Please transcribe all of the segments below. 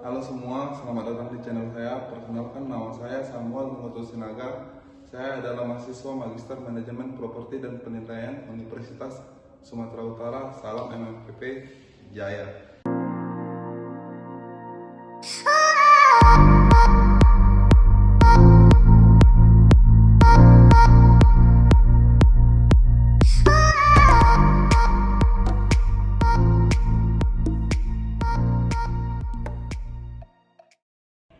Halo semua, selamat datang di channel saya. Perkenalkan, nama saya Samuel Muhammad Sinaga. Saya adalah mahasiswa Magister Manajemen Properti dan Penilaian Universitas Sumatera Utara. Salam MMPP Jaya.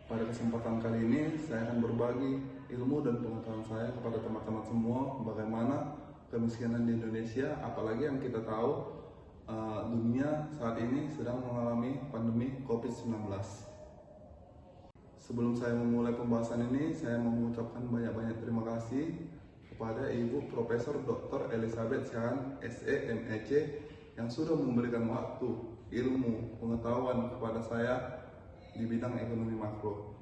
Pada kesempatan kali ini, saya akan berbagi ilmu dan pengetahuan saya kepada teman-teman semua bagaimana kemiskinan di Indonesia, apalagi yang kita tahu dunia saat ini sedang mengalami pandemi COVID-19. Sebelum saya memulai pembahasan ini, saya mau mengucapkan banyak-banyak terima kasih kepada Ibu Profesor Dr. Elizabeth Sihan, SE, MEC, yang sudah memberikan waktu, ilmu, pengetahuan kepada saya di bidang ekonomi makro.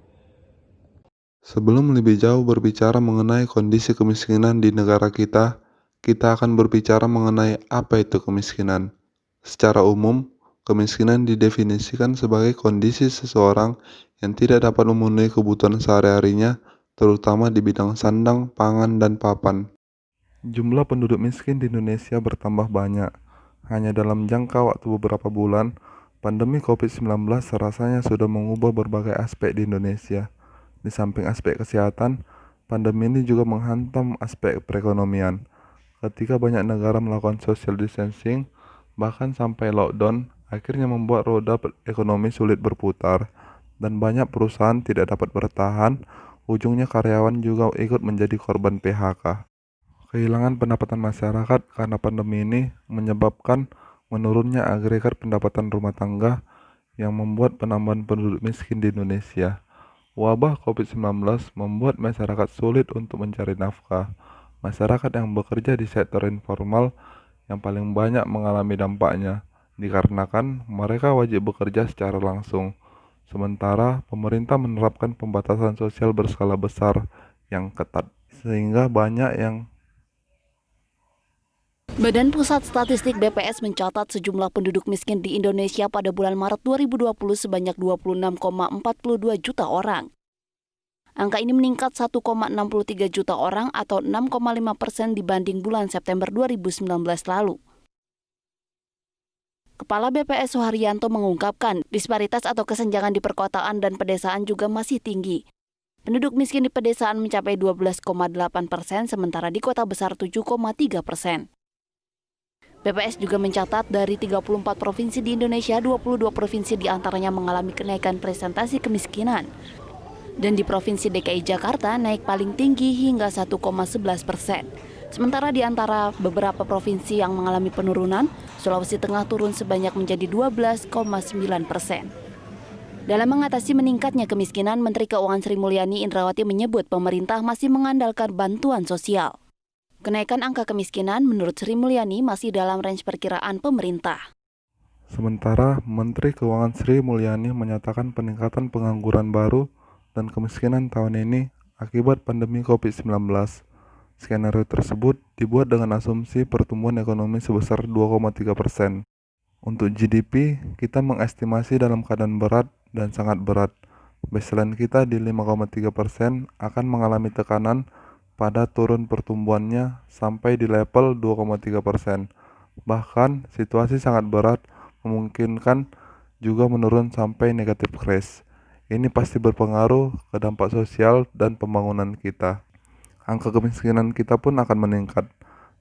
Sebelum lebih jauh berbicara mengenai kondisi kemiskinan di negara kita akan berbicara mengenai apa itu kemiskinan. Secara umum, kemiskinan didefinisikan sebagai kondisi seseorang yang tidak dapat memenuhi kebutuhan sehari-harinya, terutama di bidang sandang, pangan, dan papan. Jumlah penduduk miskin di Indonesia bertambah banyak. Hanya dalam jangka waktu beberapa bulan, pandemi COVID-19 rasanya sudah mengubah berbagai aspek di Indonesia. Di samping aspek kesehatan, pandemi ini juga menghantam aspek perekonomian. Ketika banyak negara melakukan social distancing, bahkan sampai lockdown, akhirnya membuat roda ekonomi sulit berputar, dan banyak perusahaan tidak dapat bertahan. Ujungnya karyawan juga ikut menjadi korban PHK. Kehilangan pendapatan masyarakat karena pandemi ini menyebabkan menurunnya agregat pendapatan rumah tangga yang membuat penambahan penduduk miskin di Indonesia. Wabah COVID-19 membuat masyarakat sulit untuk mencari nafkah. Masyarakat yang bekerja di sektor informal yang paling banyak mengalami dampaknya, dikarenakan mereka wajib bekerja secara langsung. Sementara pemerintah menerapkan pembatasan sosial berskala besar yang ketat, sehingga banyak yang Badan Pusat Statistik BPS mencatat sejumlah penduduk miskin di Indonesia pada bulan Maret 2020 sebanyak 26,42 juta orang. Angka ini meningkat 1,63 juta orang atau 6,5% dibanding bulan September 2019 lalu. Kepala BPS Suharyanto mengungkapkan, disparitas atau kesenjangan di perkotaan dan pedesaan juga masih tinggi. Penduduk miskin di pedesaan mencapai 12,8%, sementara di kota besar 7,3%. BPS juga mencatat dari 34 provinsi di Indonesia, 22 provinsi diantaranya mengalami kenaikan presentasi kemiskinan. Dan di Provinsi DKI Jakarta naik paling tinggi hingga 1,11%. Sementara di antara beberapa provinsi yang mengalami penurunan, Sulawesi Tengah turun sebanyak menjadi 12,9%. Dalam mengatasi meningkatnya kemiskinan, Menteri Keuangan Sri Mulyani Indrawati menyebut pemerintah masih mengandalkan bantuan sosial. Kenaikan angka kemiskinan menurut Sri Mulyani masih dalam range perkiraan pemerintah. Sementara Menteri Keuangan Sri Mulyani menyatakan peningkatan pengangguran baru dan kemiskinan tahun ini akibat pandemi COVID-19. Skenario tersebut dibuat dengan asumsi pertumbuhan ekonomi sebesar 2,3%. Untuk GDP, kita mengestimasi dalam keadaan berat dan sangat berat. Baseline kita di 5,3% akan mengalami tekanan pada turun pertumbuhannya sampai di level 2,3%. Bahkan, situasi sangat berat memungkinkan juga menurun sampai negatif crash. Ini pasti berpengaruh ke dampak sosial dan pembangunan kita. Angka kemiskinan kita pun akan meningkat.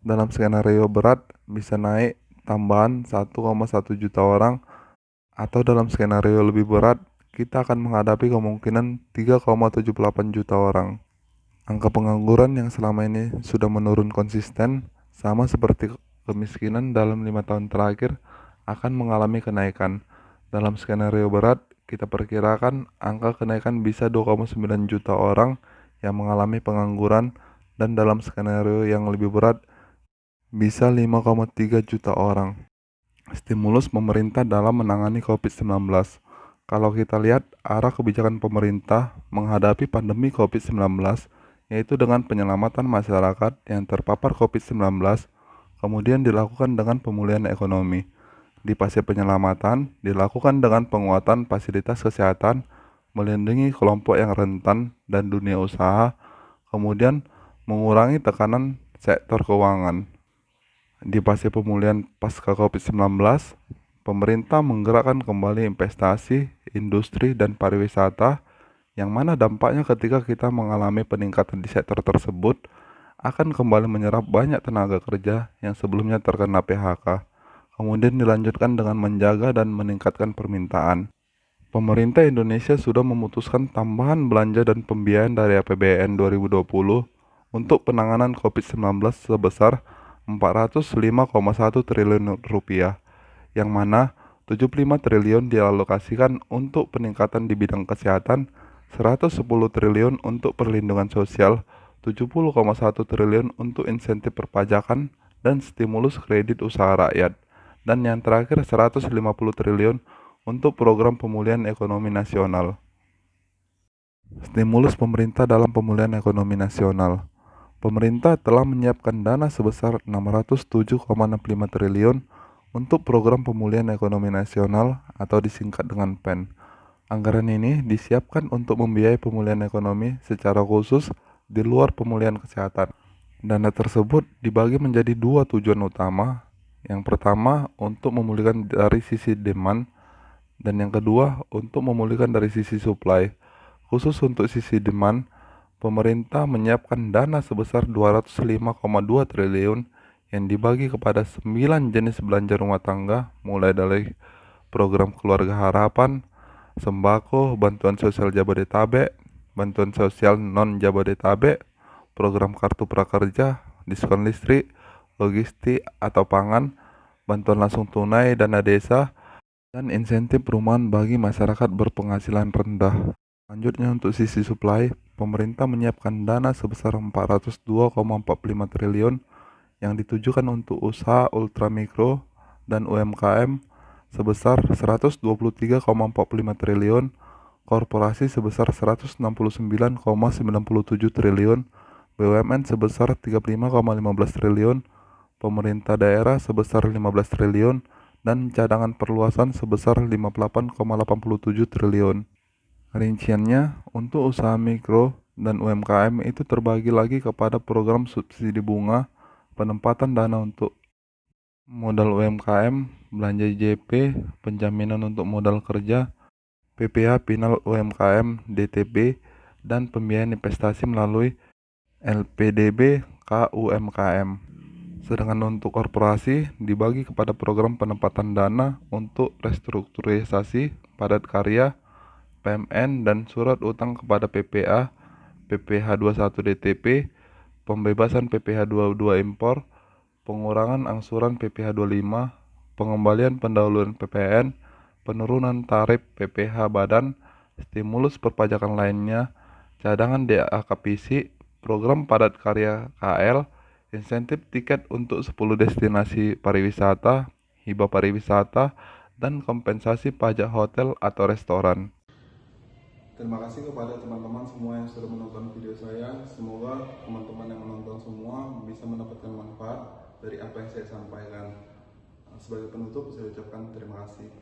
Dalam skenario berat bisa naik tambahan 1,1 juta orang, atau dalam skenario lebih berat kita akan menghadapi kemungkinan 3,78 juta orang. Angka pengangguran yang selama ini sudah menurun konsisten, sama seperti kemiskinan dalam 5 tahun terakhir, akan mengalami kenaikan. Dalam skenario berat, kita perkirakan angka kenaikan bisa 2,9 juta orang yang mengalami pengangguran, dan dalam skenario yang lebih berat, bisa 5,3 juta orang. Stimulus pemerintah dalam menangani COVID-19. Kalau kita lihat arah kebijakan pemerintah menghadapi pandemi COVID-19, yaitu dengan penyelamatan masyarakat yang terpapar COVID-19, kemudian dilakukan dengan pemulihan ekonomi. Di fase penyelamatan dilakukan dengan penguatan fasilitas kesehatan, melindungi kelompok yang rentan dan dunia usaha, kemudian mengurangi tekanan sektor keuangan. Di fase pemulihan pasca COVID-19, pemerintah menggerakkan kembali investasi, industri, dan pariwisata, yang mana dampaknya ketika kita mengalami peningkatan di sektor tersebut akan kembali menyerap banyak tenaga kerja yang sebelumnya terkena PHK. Kemudian dilanjutkan dengan menjaga dan meningkatkan permintaan. Pemerintah Indonesia sudah memutuskan tambahan belanja dan pembiayaan dari APBN 2020 untuk penanganan COVID-19 sebesar 405,1 triliun rupiah, yang mana 75 triliun dialokasikan untuk peningkatan di bidang kesehatan, 110 triliun untuk perlindungan sosial, 70,1 triliun untuk insentif perpajakan dan stimulus kredit usaha rakyat, dan yang terakhir 150 triliun untuk program pemulihan ekonomi nasional. Stimulus pemerintah dalam pemulihan ekonomi nasional. Pemerintah telah menyiapkan dana sebesar 607,65 triliun untuk program pemulihan ekonomi nasional atau disingkat dengan PEN. Anggaran ini disiapkan untuk membiayai pemulihan ekonomi secara khusus di luar pemulihan kesehatan. Dana tersebut dibagi menjadi dua tujuan utama. Yang pertama untuk memulihkan dari sisi demand, dan yang kedua untuk memulihkan dari sisi supply. Khusus untuk sisi demand, pemerintah menyiapkan dana sebesar 205,2 triliun yang dibagi kepada 9 jenis belanja rumah tangga, mulai dari program keluarga harapan, sembako, bantuan sosial Jabodetabek, bantuan sosial non-Jabodetabek, program kartu prakerja, diskon listrik, logistik atau pangan, bantuan langsung tunai, dana desa, dan insentif perumahan bagi masyarakat berpenghasilan rendah. Selanjutnya untuk sisi supply, pemerintah menyiapkan dana sebesar 402,45 triliun yang ditujukan untuk usaha ultramikro dan UMKM sebesar 123,45 triliun, korporasi sebesar 169,97 triliun, BUMN sebesar 35,15 triliun, pemerintah daerah sebesar 15 triliun, dan cadangan perluasan sebesar 58,87 triliun. Rinciannya, untuk usaha mikro dan UMKM itu terbagi lagi kepada program subsidi bunga, penempatan dana untuk modal UMKM, belanja JP, penjaminan untuk modal kerja, PPh Final UMKM, DTB, dan pembiayaan investasi melalui LPDB KUMKM. Sedangkan untuk korporasi dibagi kepada program penempatan dana untuk restrukturisasi padat karya, PMN, dan surat utang kepada PPA, PPh 21 DTP, pembebasan PPh 22 impor, pengurangan angsuran PPh 25, pengembalian pendahuluan PPN, penurunan tarif PPh badan, stimulus perpajakan lainnya, cadangan DAKPC, program padat karya KL, insentif tiket untuk 10 destinasi pariwisata, hibah pariwisata, dan kompensasi pajak hotel atau restoran. Terima kasih kepada teman-teman semua yang sudah menonton video saya. Semoga teman-teman yang menonton semua bisa mendapatkan manfaat dari apa yang saya sampaikan. Sebagai penutup, saya ucapkan terima kasih.